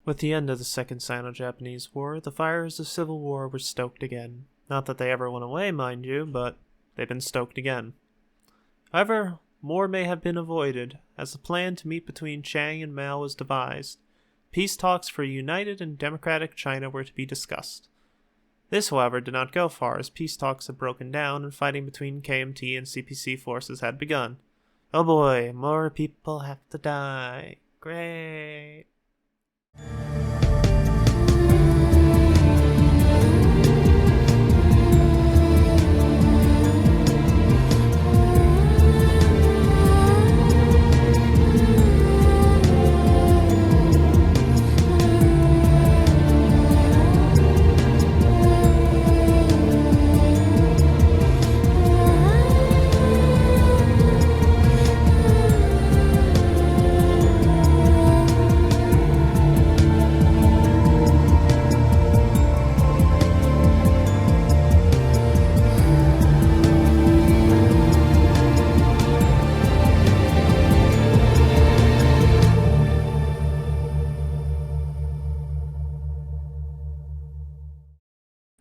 With the end of the Second Sino-Japanese War, the fires of civil war were stoked again. Not that they ever went away, mind you, but they've been stoked again. However, more may have been avoided, as the plan to meet between Chiang and Mao was devised. Peace talks for a united and democratic China were to be discussed. This, however, did not go far, as peace talks had broken down and fighting between KMT and CPC forces had begun. Oh boy, more people have to die. Great.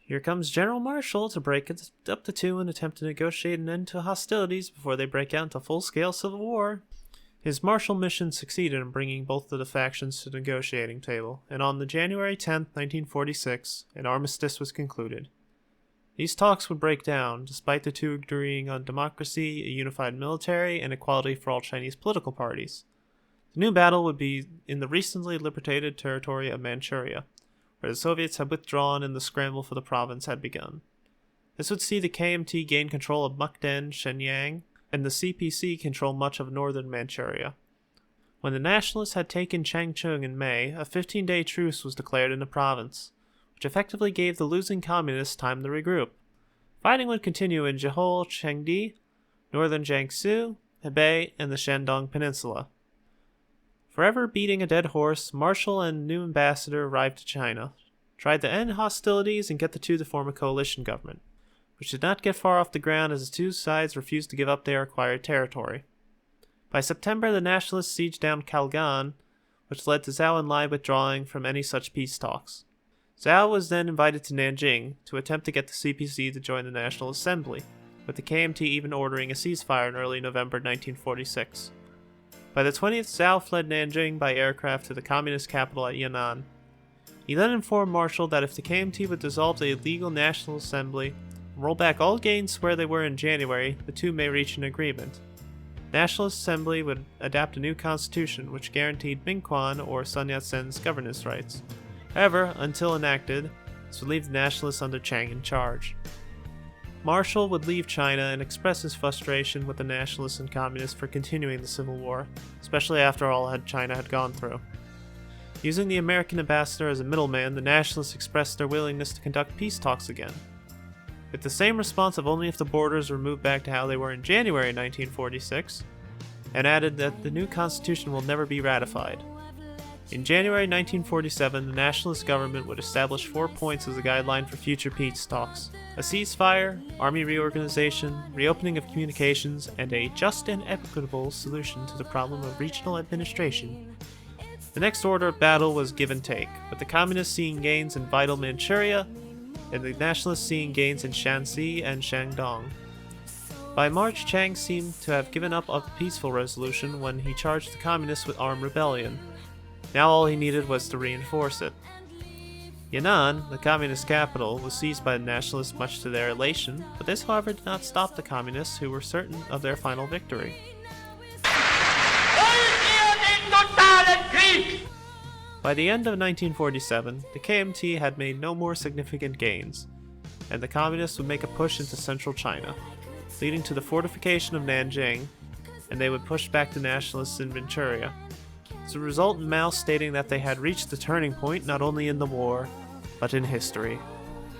Here comes General Marshall to break up the two and attempt to negotiate an end to hostilities before they break out into full-scale civil war. His Marshall mission succeeded in bringing both of the factions to the negotiating table, and on the January 10th, 1946, an armistice was concluded. These talks would break down, despite the two agreeing on democracy, a unified military, and equality for all Chinese political parties. The new battle would be in the recently liberated territory of Manchuria, where the Soviets had withdrawn and the scramble for the province had begun. This would see the KMT gain control of Mukden, Shenyang, and the CPC control much of northern Manchuria. When the nationalists had taken Changchun in May, a 15-day truce was declared in the province, which effectively gave the losing communists time to regroup. Fighting would continue in Jehol, Chengdi, northern Jiangsu, Hebei, and the Shandong Peninsula. Forever beating a dead horse, Marshall and new ambassador arrived to China, tried to end hostilities and get the two to form a coalition government, which did not get far off the ground as the two sides refused to give up their acquired territory. By September, the nationalists sieged down Kalgan, which led to Zhao Enlai withdrawing from any such peace talks. Zhao was then invited to Nanjing to attempt to get the CPC to join the National Assembly, with the KMT even ordering a ceasefire in early November 1946. By the 20th, Zhao fled Nanjing by aircraft to the communist capital at Yan'an. He then informed Marshall that if the KMT would dissolve the illegal National Assembly and roll back all gains where they were in January, the two may reach an agreement. The National Assembly would adapt a new constitution which guaranteed Mingquan or Sun Yat-sen's governance rights. However, until enacted, this would leave the nationalists under Chiang in charge. Marshall would leave China and express his frustration with the nationalists and communists for continuing the civil war, especially after all China had gone through. Using the American ambassador as a middleman, the nationalists expressed their willingness to conduct peace talks again, with the same response of only if the borders were moved back to how they were in January 1946, and added that the new constitution will never be ratified. In January 1947, the nationalist government would establish 4 points as a guideline for future peace talks: a ceasefire, army reorganization, reopening of communications, and a just and equitable solution to the problem of regional administration. The next order of battle was give and take, with the communists seeing gains in vital Manchuria, and the nationalists seeing gains in Shanxi and Shandong. By March, Chiang seemed to have given up a peaceful resolution when he charged the communists with armed rebellion. Now all he needed was to reinforce it. Yan'an, the communist capital, was seized by the nationalists much to their elation, but this however did not stop the communists, who were certain of their final victory. By the end of 1947, the KMT had made no more significant gains, and the communists would make a push into central China, leading to the fortification of Nanjing, and they would push back the nationalists in Manchuria. This would result in Mao stating that they had reached the turning point not only in the war, but in history.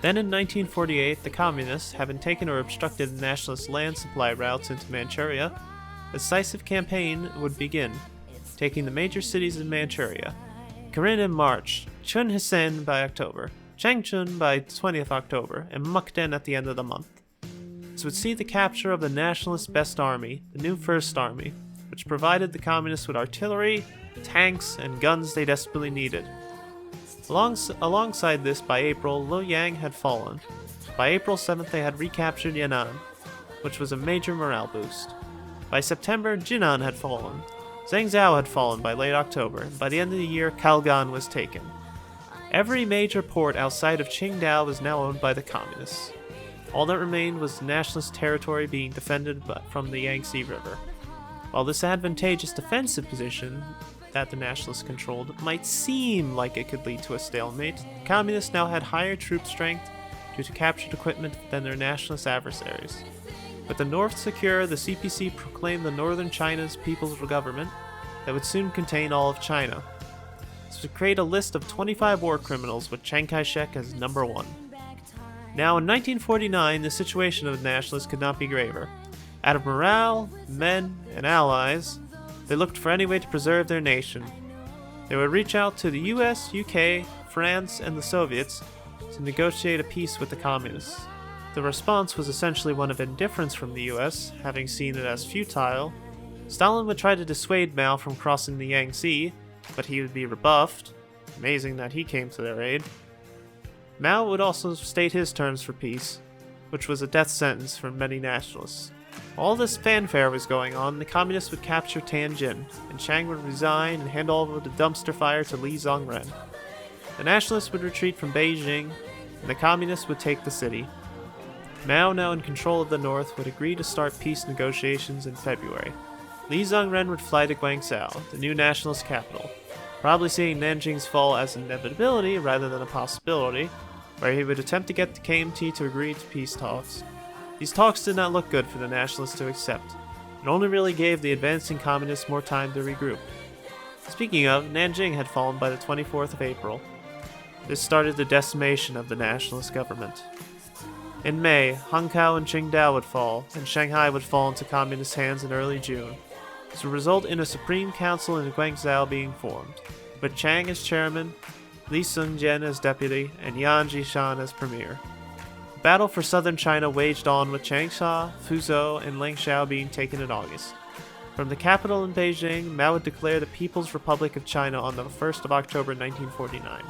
Then in 1948, the communists, having taken or obstructed the nationalist land supply routes into Manchuria, a decisive campaign would begin, taking the major cities in Manchuria: Karen in March, Chunhisen by October, Changchun by 20th October, and Mukden at the end of the month. This would see the capture of the nationalist Best Army, the new First Army, which provided the communists with artillery, tanks, and guns they desperately needed. Alongside this, by April, Luoyang had fallen. By April 7th, they had recaptured Yan'an, which was a major morale boost. By September, Jinan had fallen. Zhangzhou had fallen by late October, and by the end of the year, Kalgan was taken. Every major port outside of Qingdao was now owned by the communists. All that remained was the nationalist territory being defended from the Yangtze River. While this advantageous defensive position that the nationalists controlled might seem like it could lead to a stalemate, the communists now had higher troop strength due to captured equipment than their nationalist adversaries. With the north secure, the CPC proclaimed the northern China's people's government that would soon contain all of China. This would create a list of 25 war criminals with Chiang Kai-shek as number 1. Now in 1949, the situation of the nationalists could not be graver. Out of morale, men, and allies, they looked for any way to preserve their nation. They would reach out to the US, UK, France, and the Soviets to negotiate a peace with the communists. The response was essentially one of indifference from the US, having seen it as futile. Stalin would try to dissuade Mao from crossing the Yangtze, but he would be rebuffed. Amazing that he came to their aid. Mao would also state his terms for peace, which was a death sentence for many nationalists. While this fanfare was going on, the communists would capture Tianjin, and Chiang would resign and hand over the dumpster fire to Li Zongren. The nationalists would retreat from Beijing, and the communists would take the city. Mao, now in control of the north, would agree to start peace negotiations in February. Li Zongren would fly to Guangzhou, the new nationalist capital, probably seeing Nanjing's fall as an inevitability rather than a possibility, where he would attempt to get the KMT to agree to peace talks. These talks did not look good for the nationalists to accept. It only really gave the advancing communists more time to regroup. Speaking of, Nanjing had fallen by the 24th of April. This started the decimation of the nationalist government. In May, Hankow and Qingdao would fall, and Shanghai would fall into communist hands in early June. This would result in a Supreme Council in Guangzhou being formed, with Chiang as chairman, Li Sungjian as deputy, and Yan Jishan as premier. The battle for southern China waged on with Changsha, Fuzhou, and Langshao being taken in August. From the capital in Beijing, Mao would declare the People's Republic of China on the 1st of October 1949.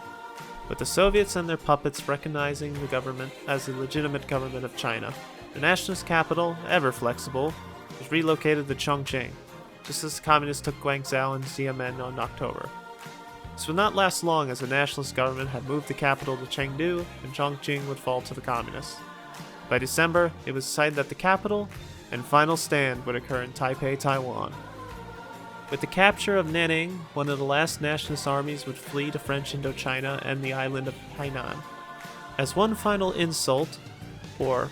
With the Soviets and their puppets recognizing the government as the legitimate government of China, the nationalist capital, ever flexible, was relocated to Chongqing, just as the communists took Guangzhou and Xiamen in October. This would not last long, as the nationalist government had moved the capital to Chengdu, and Chongqing would fall to the communists. By December, it was decided that the capital and final stand would occur in Taipei, Taiwan. With the capture of Nanning, one of the last nationalist armies would flee to French Indochina and the island of Hainan. As one final insult, or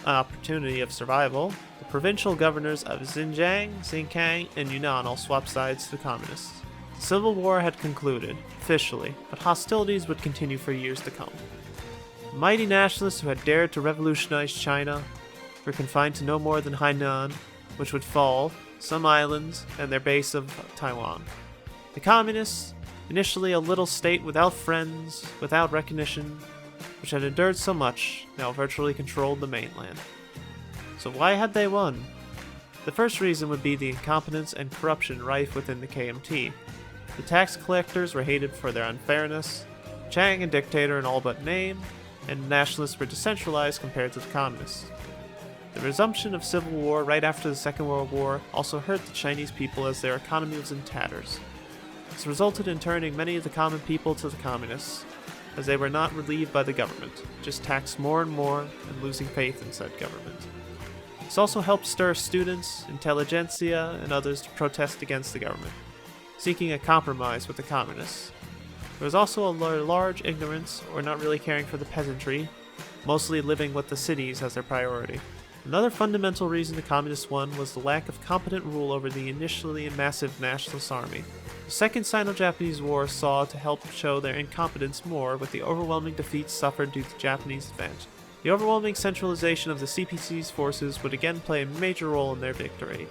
an opportunity of survival, the provincial governors of Xinjiang, Xinjiang, and Yunnan all swapped sides to the communists. The civil war had concluded, officially, but hostilities would continue for years to come. The mighty nationalists who had dared to revolutionize China were confined to no more than Hainan, which would fall, some islands, and their base of Taiwan. The communists, initially a little state without friends, without recognition, which had endured so much, now virtually controlled the mainland. So why had they won? The first reason would be the incompetence and corruption rife within the KMT. The tax collectors were hated for their unfairness, Chiang a dictator in all but name, and nationalists were decentralized compared to the communists. The resumption of civil war right after the Second World War also hurt the Chinese people as their economy was in tatters. This resulted in turning many of the common people to the communists, as they were not relieved by the government, just taxed more and more and losing faith in said government. This also helped stir students, intelligentsia, and others to protest against the government, seeking a compromise with the communists. There was also a large ignorance, or not really caring for the peasantry, mostly living with the cities as their priority. Another fundamental reason the communists won was the lack of competent rule over the initially massive nationalist army. The Second Sino-Japanese War saw to help show their incompetence more with the overwhelming defeats suffered due to Japanese advance. The overwhelming centralization of the CPC's forces would again play a major role in their victory,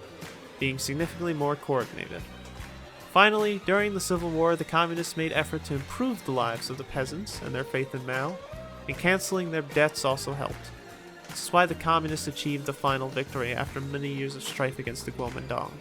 being significantly more coordinated. Finally, during the Civil War, the communists made effort to improve the lives of the peasants and their faith in Mao, and canceling their debts also helped. This is why the communists achieved the final victory after many years of strife against the Kuomintang.